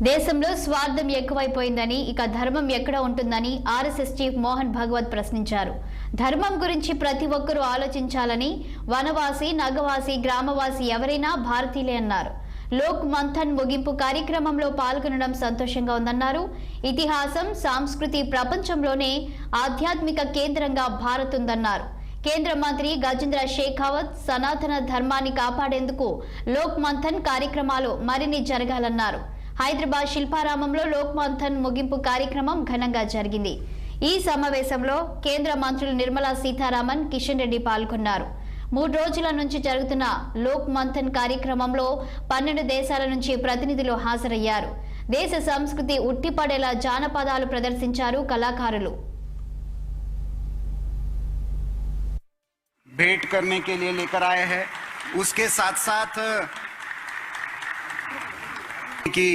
దేశంలో స్వార్థం ఎక్కువైపోయిందని ఇక ధర్మం ఎక్కడ ఉంటుందని ఆర్ఎస్ఎస్ చీఫ్ మోహన్ భగవత్ ప్రశ్నించారు. ధర్మం గురించి ప్రతి ఒక్కరూ ఆలోచించాలని, వనవాసి, నగవాసి, గ్రామవాసి ఎవరైనా భారతీయులే అన్నారు. లోక్ మంథన్ ముగింపు కార్యక్రమంలో పాల్గొనడం సంతోషంగా ఉందన్నారు. ఇతిహాసం, సంస్కృతి ప్రపంచంలోనే ఆధ్యాత్మిక కేంద్రంగా భారత్ ఉందన్నారు. కేంద్ర మంత్రి గజేంద్ర షెకావత్ సనాతన ధర్మాన్ని కాపాడేందుకు లోక్ మంథన్ కార్యక్రమాలు మరిన్ని జరగాలన్నారు. హైదరాబాద్ శిల్పారామంలో లోక్ మంథన్ ముగింపు కార్యక్రమం ఘనంగా జరిగింది. ఈ సమావేశంలో కేంద్ర మంత్రులు నిర్మలా సీతారామన్, కిషన్ రెడ్డి పాల్గొన్నారు. 3 రోజుల నుంచి జరుగుతున్న లోక్ మంథన్ కార్యక్రమంలో 12 దేశాల నుంచి ప్రతినిధులు హాజరయ్యారు. దేశ సంస్కృతి ఉట్టిపడేలా జానపదాలు ప్రదర్శించారు కళాకారులు. भेंट करने के लिए लेकर आए हैं। उसके साथ साथ कि